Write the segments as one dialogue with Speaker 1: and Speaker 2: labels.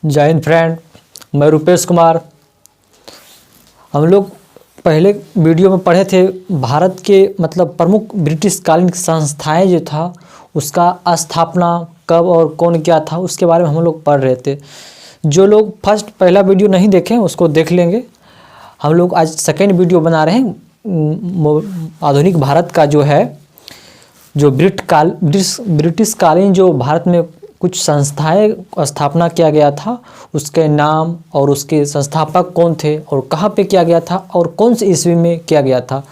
Speaker 1: जय हिंद फ्रेंड, मैं रुपेश कुमार। हम लोग पहले वीडियो में पढ़े थे भारत के मतलब प्रमुख ब्रिटिशकालीन संस्थाएं जो था उसका स्थापना कब और कौन क्या था उसके बारे में हम लोग पढ़ रहे थे। जो लोग पहला वीडियो नहीं देखे उसको देख लेंगे। हम लोग आज सेकेंड वीडियो बना रहे हैं आधुनिक भारत का जो है जो ब्रिटिशकालीन जो भारत में कुछ संस्थाएं स्थापना किया गया था उसके नाम और उसके संस्थापक कौन थे और कहाँ पे किया गया था और कौन सी ईस्वी में किया गया था,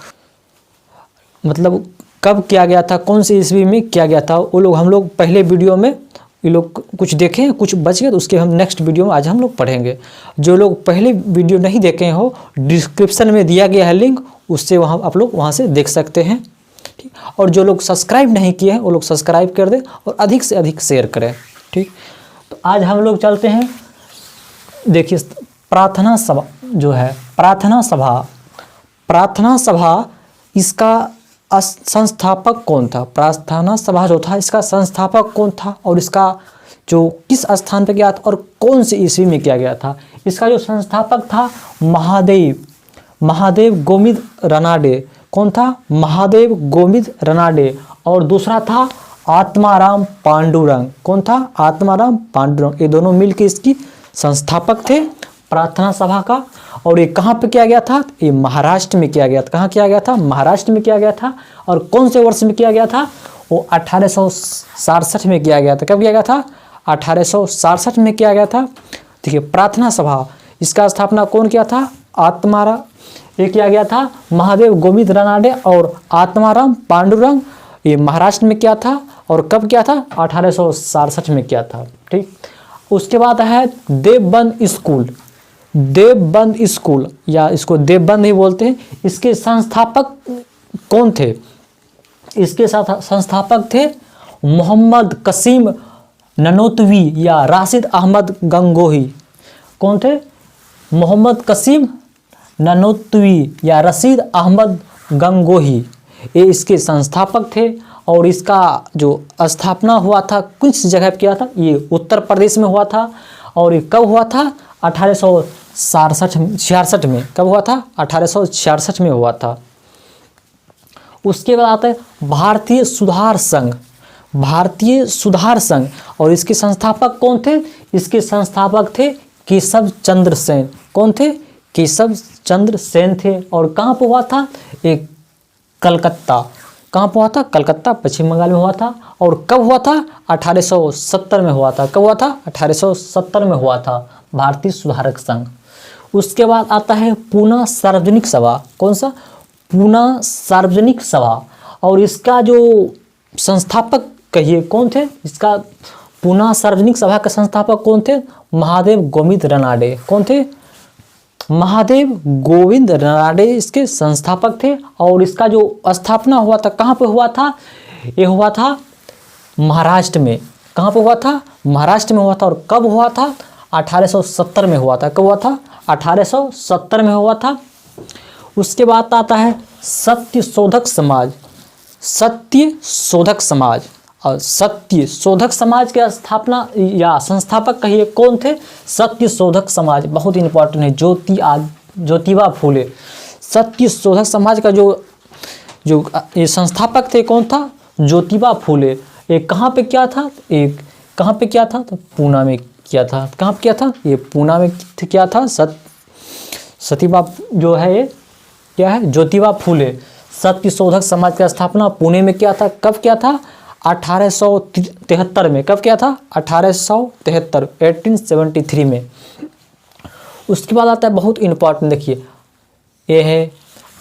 Speaker 1: मतलब कब किया गया था, कौन सी ईस्वी में किया गया था। वो लोग हम लोग पहले वीडियो में ये लोग कुछ देखें, कुछ बच गए तो उसके हम नेक्स्ट वीडियो में आज हम लोग पढ़ेंगे। जो लोग पहले वीडियो नहीं देखे हो डिस्क्रिप्शन में दिया गया है लिंक, उससे वहाँ आप लोग वहाँ से देख सकते हैं। ठीक, और जो लोग सब्सक्राइब नहीं किए हैं वो लोग सब्सक्राइब कर दें और अधिक से अधिक शेयर करें। ठीक, तो आज हम लोग चलते हैं। देखिए प्रार्थना सभा जो है, प्रार्थना सभा इसका संस्थापक कौन था। प्रार्थना सभा जो था इसका संस्थापक कौन था और इसका जो किस स्थान पर किया था और कौन सी ईस्वी में किया गया था। इसका जो संस्थापक था महादेव गोविंद रनाडे। कौन था? महादेव गोविंद रनाडे। और दूसरा था आत्माराम पांडुरंग। कौन था? आत्माराम पांडुरंग। ये दोनों मिलकर इसकी संस्थापक थे प्रार्थना सभा का। और ये कहाँ पे किया गया था? ये महाराष्ट्र में किया गया था। कहाँ किया गया था? महाराष्ट्र में किया गया था। और कौन से वर्ष में किया गया था? वो 1867 में किया गया था। कब किया गया था? 1867 में किया गया था। देखिए प्रार्थना सभा इसका स्थापना कौन किया था? ये किया गया था महादेव गोविंद रनाडे और आत्माराम पांडुरंग। ये महाराष्ट्र में किया था और कब किया था? 1867 में किया था। ठीक, उसके बाद है देवबंद स्कूल या इसको देवबंद ही बोलते हैं। इसके संस्थापक कौन थे? इसके साथ संस्थापक थे मोहम्मद कसीम ननोतवी या राशिद अहमद गंगोही। कौन थे? मोहम्मद कसीम ननोतवी या रशीद अहमद गंगोही, ये इसके संस्थापक थे। और इसका जो स्थापना हुआ था किस जगह पे किया था? ये उत्तर प्रदेश में हुआ था। और ये कब हुआ था? 1866 में। कब हुआ था? 1866 में हुआ था। उसके बाद आता है भारतीय सुधार संघ। और इसके संस्थापक कौन थे? इसके संस्थापक थे केशव चंद्र सेन। कौन थे? केशव चंद्र सेन थे। और कहाँ पर हुआ था? एक कलकत्ता। कहाँ पर हुआ था? कलकत्ता, पश्चिम बंगाल में हुआ था। और कब हुआ था? 1870 में हुआ था। कब हुआ था? 1870 में हुआ था भारतीय सुधारक संघ। उसके बाद आता है पूना सार्वजनिक सभा। कौन सा? पूना सार्वजनिक सभा। और इसका जो संस्थापक कहिए कौन थे? इसका पूना सार्वजनिक सभा के संस्थापक कौन थे? महादेव गोविंद रनाडे। कौन थे? महादेव गोविंद रनाडे इसके संस्थापक थे। और इसका जो स्थापना हुआ था कहाँ पे हुआ था? ये हुआ था महाराष्ट्र में। कहाँ पे हुआ था? महाराष्ट्र में हुआ था। और कब हुआ था? 1870 में हुआ था। कब हुआ था? 1870 में हुआ था। उसके बाद आता है सत्यशोधक समाज। और सत्यशोधक समाज के स्थापना या संस्थापक कहिए कौन थे? सत्यशोधक समाज बहुत इंपॉर्टेंट है। ज्योतिबा फूले। सत्यशोधक समाज का जो ये संस्थापक थे कौन था? ज्योतिबा फूले। ये कहाँ पे किया था? कहाँ पे किया था? तो पूना में किया था। कहाँ पे किया था? ये पूना में किया था। सत्यबा जो है ये क्या है? ज्योतिबा फूले। सत्यशोधक समाज का स्थापना पुणे में किया था। कब किया था? 1873 में। कब किया था? 1873 में। उसके बाद आता है बहुत इंपॉर्टेंट, देखिए ये है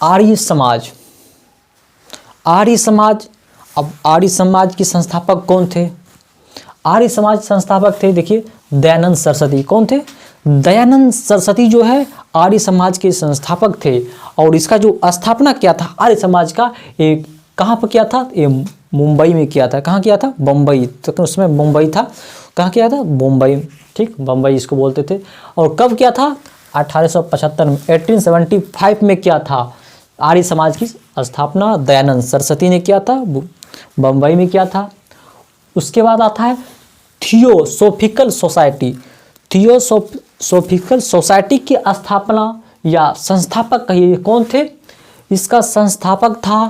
Speaker 1: आर्य समाज। अब आर्य समाज के संस्थापक कौन थे? आर्य समाज संस्थापक थे देखिए दयानंद सरस्वती। कौन थे? दयानंद सरस्वती जो है आर्य समाज के संस्थापक थे। और इसका जो स्थापना किया था आर्य समाज का, एक कहाँ पर किया था? ये मुंबई में किया था। कहाँ किया था? बम्बई। तो उसमें मुंबई था। कहाँ किया था? मुंबई। ठीक, बम्बई इसको बोलते थे। और कब किया था? 1875 में, 1875 में किया था। आर्य समाज की स्थापना दयानंद सरस्वती ने किया था, बम्बई में किया था। उसके बाद आता है थियोसोफिकल थियोसॉफिकल सोसाइटी की स्थापना या संस्थापक कहिए कौन थे? इसका संस्थापक था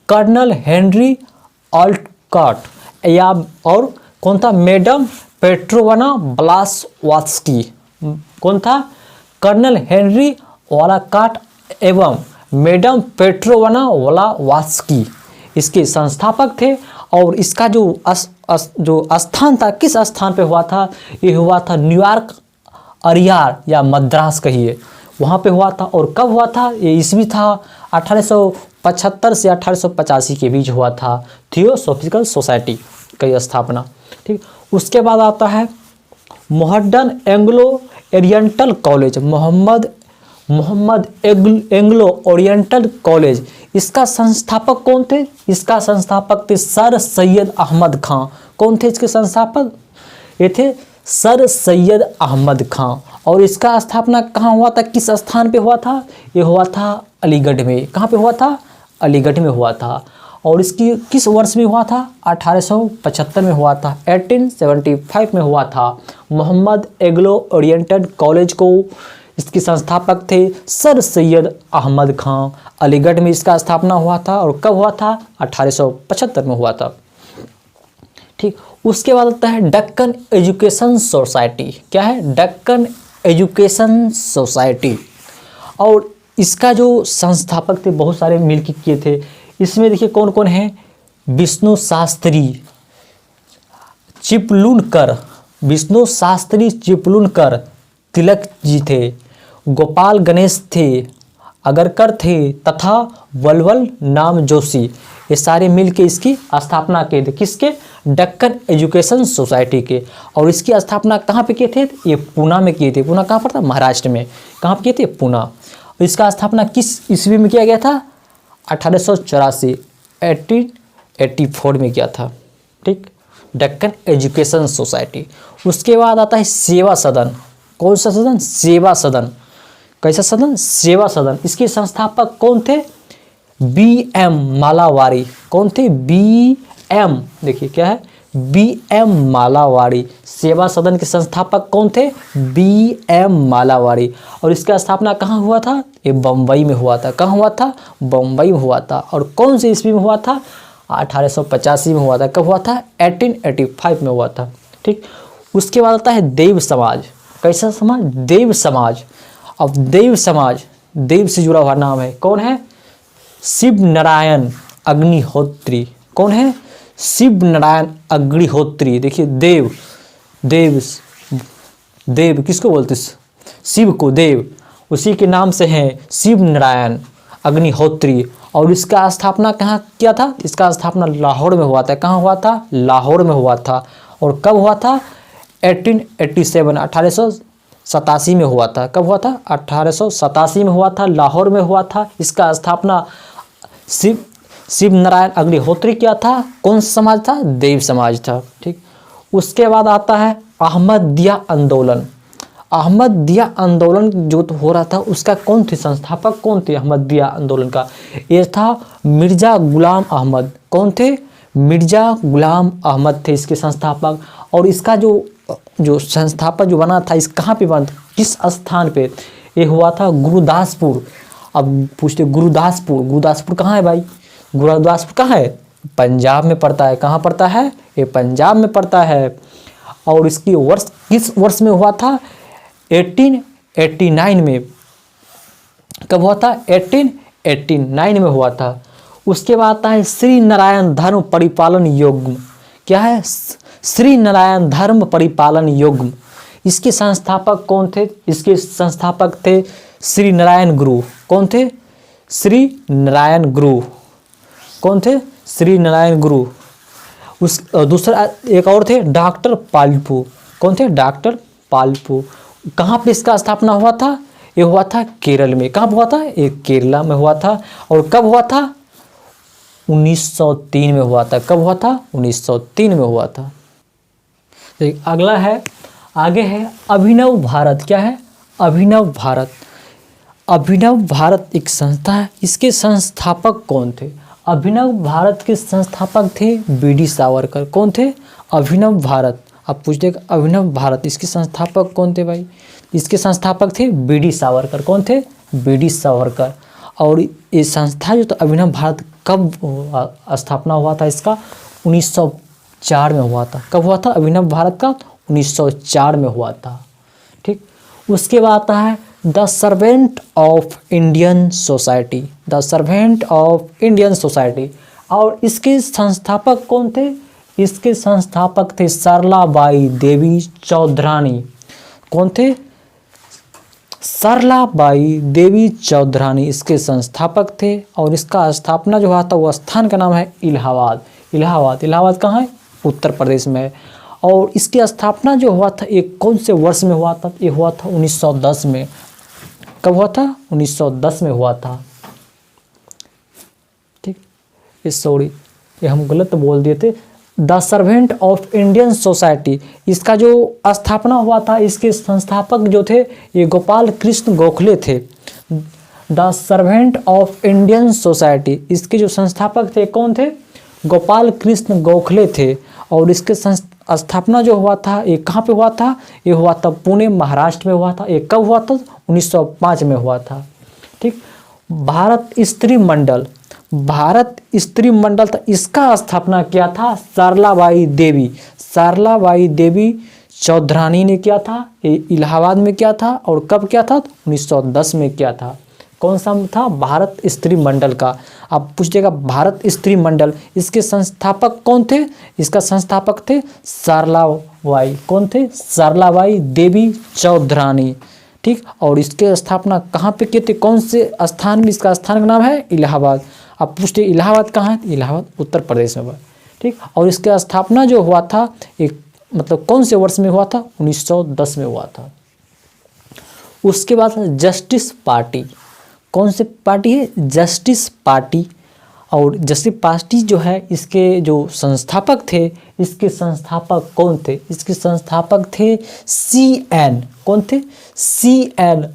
Speaker 1: कर्नल हेनरी ऑल्टकॉट या और कौन था? मैडम पेट्रोवना ब्लासवात्स्की। कौन था? कर्नल हेनरी ऑल्टकॉट एवं मैडम पेट्रोवना ब्लासवात्स्की इसके संस्थापक थे। और इसका जो स्थान था, किस स्थान पे हुआ था? ये हुआ था न्यूयॉर्क, अरियार या मद्रास कहिए, वहाँ पे हुआ था। और कब हुआ था? ये ईस्वी था 1875 से 1885 के बीच हुआ था थियोसॉफिकल सोसाइटी की स्थापना। ठीक, उसके बाद आता है modern Anglo Oriental college, Mohammad Anglo Oriental college. इसका संस्थापक कौन थे? इसका संस्थापक थे सर सैयद अहमद खां। कौन थे इसके संस्थापक? ये थे सर सैयद अहमद खां। और इसका स्थापना कहाँ हुआ था? किस स्थान पे हुआ था? ये हुआ था अलीगढ़ में। कहाँ पे हुआ था? अलीगढ़ में हुआ था। और इसकी किस वर्ष में हुआ था? 1875 में हुआ था, 1875 में हुआ था। मोहम्मद एंग्लो ओरिएंटल कॉलेज को इसके संस्थापक थे सर सैयद अहमद खां। अलीगढ़ में इसका स्थापना हुआ था। और कब हुआ था? 1875 में हुआ था। ठीक, उसके बाद आता है दक्कन एजुकेशन सोसाइटी। क्या है? Deccan education society. और इसका जो संस्थापक थे बहुत सारे मिलकर किए थे। इसमें देखिए कौन कौन है? विष्णु शास्त्री चिपलूनकर, विष्णु शास्त्री चिपलूनकर तिलक जी थे, गोपाल गणेश थे, अगरकर थे तथा वल्लभ नाम जोशी। ये सारे मिलके इसकी स्थापना किए थे। किसके? दक्कन एजुकेशन सोसाइटी के। और इसकी स्थापना कहाँ पे किए थे? ये पूना में किए थे। पूना कहाँ पर था? महाराष्ट्र में। कहाँ पे किए थे? पूना। इसका स्थापना किस ईस्वी में किया गया था? 1884, 1884 में किया था। ठीक, दक्कन एजुकेशन सोसाइटी। उसके बाद आता है सेवा सदन। कौन सा सदन? सेवा सदन। कैसा सदन? सेवा सदन। इसके संस्थापक कौन थे? BM मालावारी। कौन थे? BM, देखिए क्या है? BM मालावारी। सेवा सदन के संस्थापक कौन थे? BM मालावारी। और इसका स्थापना कहाँ हुआ था? ये बम्बई में हुआ था। कहाँ हुआ था? बम्बई में हुआ था। और कौन से ईस्वी में हुआ था? 1885 में हुआ था। कब हुआ था? 1885 में हुआ था। ठीक, उसके बाद आता है देव समाज। कैसा समाज? देव समाज। अब देव समाज, देव से जुड़ा हुआ नाम है। कौन है? शिव नारायण अग्निहोत्री। कौन है? शिव नारायण अग्निहोत्री। देखिए देव, देव देव किसको बोलते? शिव को देव, उसी के नाम से है शिव नारायण अग्निहोत्री। और इसका स्थापना कहाँ किया था? इसका स्थापना लाहौर में हुआ था। कहाँ हुआ था? लाहौर में हुआ था। और कब हुआ था? 1887, 1887 में हुआ था। कब हुआ था? 1887 में हुआ था, लाहौर में हुआ था। इसका स्थापना शिव नारायण अग्निहोत्री किया था। कौन सा समाज था? देव समाज था। ठीक, उसके बाद आता है अहमदिया आंदोलन। अहमदिया आंदोलन जो तो हो रहा था उसका कौन थे संस्थापक? कौन थे अहमदिया आंदोलन का? ये था मिर्जा गुलाम अहमद। कौन थे? मिर्जा गुलाम अहमद थे इसके संस्थापक। और इसका जो संस्थापक जो बना था, इस कहाँ पे बना था? किस स्थान पे? ये हुआ था गुरुदासपुर। अब पूछते गुरुदासपुर कहाँ है भाई? गुरुदासपुर कहाँ है? पंजाब में पड़ता है। कहाँ पड़ता है? ये पंजाब में पड़ता है। और इसकी वर्ष किस वर्ष में हुआ था? 1889 में। कब हुआ था? 1889 में हुआ था। उसके बाद आता है श्री नारायण धर्म परिपालन युग्म। क्या है? श्री नारायण धर्म परिपालन युग्म। इसके संस्थापक कौन थे? इसके संस्थापक थे श्री नारायण गुरु। कौन थे? श्री नारायण गुरु। कौन थे? श्री नारायण गुरु। उस दूसरा एक और थे डॉक्टर पालपू। कौन थे? डॉक्टर पालपू। कहाँ पे इसका स्थापना हुआ था? ये हुआ था केरल में। कहाँ हुआ था? ये केरला में हुआ था। और कब हुआ था? 1903 में हुआ था। कब हुआ था? 1903 में हुआ था। अगला है, आगे है अभिनव भारत। क्या है? अभिनव भारत। अभिनव भारत एक संस्था है। इसके संस्थापक कौन थे? अभिनव भारत के संस्थापक थे BD सावरकर। कौन थे? अभिनव भारत। अब पूछते अभिनव भारत, इसके संस्थापक कौन थे भाई? इसके संस्थापक थे बीडी सावरकर। कौन थे? बीडी सावरकर। और ये संस्था जो तो अभिनव भारत कब स्थापना हुआ था इसका? 1904 में हुआ था। कब हुआ था अभिनव भारत का? 1904 में हुआ था। ठीक, उसके बाद आता है the servant of Indian society. The servant of Indian society, और इसके संस्थापक कौन थे? इसके संस्थापक थे सरलाबाई देवी चौधरानी। कौन थे? सरलाबाई देवी चौधरानी इसके संस्थापक थे। और इसका स्थापना जो हुआ था वो स्थान का नाम है इलाहाबाद। इलाहाबाद, इलाहाबाद कहाँ है? उत्तर प्रदेश में है। और इसकी स्थापना जो हुआ था ये कौन से वर्ष में हुआ था? ये हुआ था 1910 में। कब हुआ था? 1910 में हुआ था। ठीक, ये सॉरी, ये हम गलत बोल दिए थे। The servant of Indian society, इसका जो स्थापना हुआ था, इसके संस्थापक जो थे ये गोपाल कृष्ण गोखले थे। The servant of Indian society, इसके जो संस्थापक थे कौन थे? गोपाल कृष्ण गोखले थे। और इसके स्थापना जो हुआ था ये कहाँ पे हुआ था? ये हुआ था पुणे, महाराष्ट्र में हुआ था। ये कब हुआ था? 1905 में हुआ था। ठीक, भारत स्त्री मंडल, भारत स्त्री मंडल था, इसका स्थापना किया था सरलाबाई देवी। सरलाबाई देवी चौधरानी ने किया था। ये इलाहाबाद में किया था। और कब किया था? 1910 में किया था। कौन सा था? भारत स्त्री मंडल का। आप पूछिएगा भारत स्त्री मंडल, इसके संस्थापक कौन थे? इसका संस्थापक थे सरलाबाई। कौन थे? सरलाबाई देवी चौधरानी। ठीक, और इसके स्थापना कहाँ पे किए थे? कौन से स्थान में? इसका स्थान का नाम है इलाहाबाद। आप पूछते इलाहाबाद कहाँ है? इलाहाबाद उत्तर प्रदेश में हुआ। ठीक, और इसका स्थापना जो हुआ था एक मतलब कौन से वर्ष में हुआ था? 1910 में हुआ था। उसके बाद जस्टिस पार्टी, कौन सी पार्टी है? Justice party. और जस्टिस पार्टी जो है इसके जो संस्थापक थे, इसके संस्थापक कौन थे? इसके संस्थापक थे CN। कौन थे? CN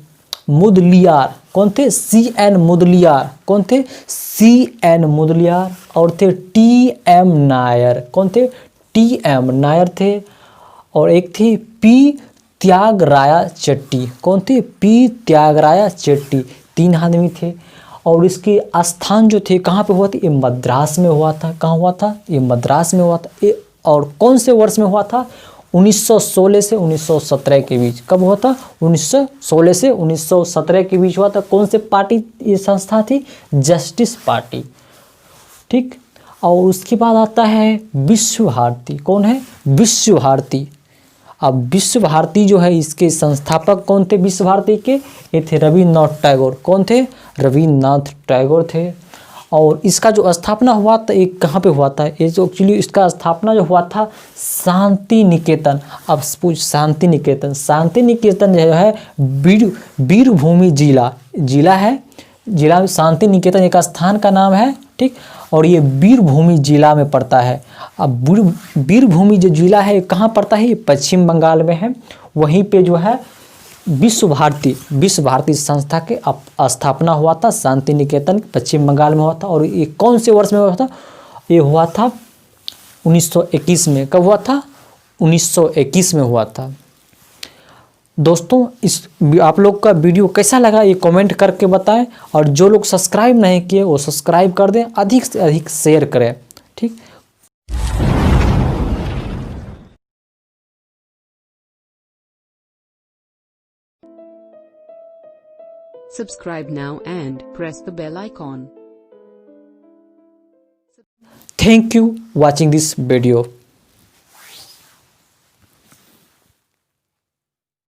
Speaker 1: मुदलियार। कौन थे? CN मुदलियार। कौन थे? CN मुदलियार। और थे TM नायर। कौन थे? TM नायर थे। और एक थी P त्यागराया चेट्टी। कौन थे? P त्यागराया चेट्टी। 3 आदमी थे। और इसके स्थान जो थे कहाँ पे हुआ था? ये मद्रास में हुआ था। कहाँ हुआ था? ये मद्रास में हुआ था। ये और कौन से वर्ष में हुआ था? 1916 से 1917 के बीच। कब हुआ था? 1916 से 1917 के बीच हुआ था। कौन से पार्टी ये संस्था थी? Justice party. ठीक, और उसके बाद आता है विश्व भारती। कौन है? विश्व भारती। अब विश्व भारती जो है इसके संस्थापक कौन थे? विश्व भारती के ये थे रविन्द्रनाथ टैगोर। कौन थे? रविन्द्रनाथ टैगोर थे। और इसका जो स्थापना हुआ था ये कहाँ पे हुआ था? ये जो एक्चुअली इसका स्थापना जो हुआ था शांति निकेतन। अब पूछ शांति निकेतन, शांति निकेतन जो है वीरभूमि जिला है। जिला में शांति निकेतन एक स्थान का नाम है। ठीक, और ये वीरभूमि जिला में पड़ता है। अब वीरभूमि जो जिला है कहाँ पड़ता है? ये पश्चिम बंगाल में है। वहीं पे जो है विश्व भारती संस्था के स्थापना हुआ था शांति निकेतन पश्चिम बंगाल में हुआ था। और ये कौन से वर्ष में हुआ था? ये हुआ था 1921 में। कब हुआ था? 1921 में हुआ था। दोस्तों इस आप लोग का वीडियो कैसा लगा ये कमेंट करके बताएं। और जो लोग सब्सक्राइब नहीं किए वो सब्सक्राइब कर दें, अधिक से अधिक शेयर करें। ठीक,
Speaker 2: Subscribe now and press the bell icon.
Speaker 1: Thank you watching this video.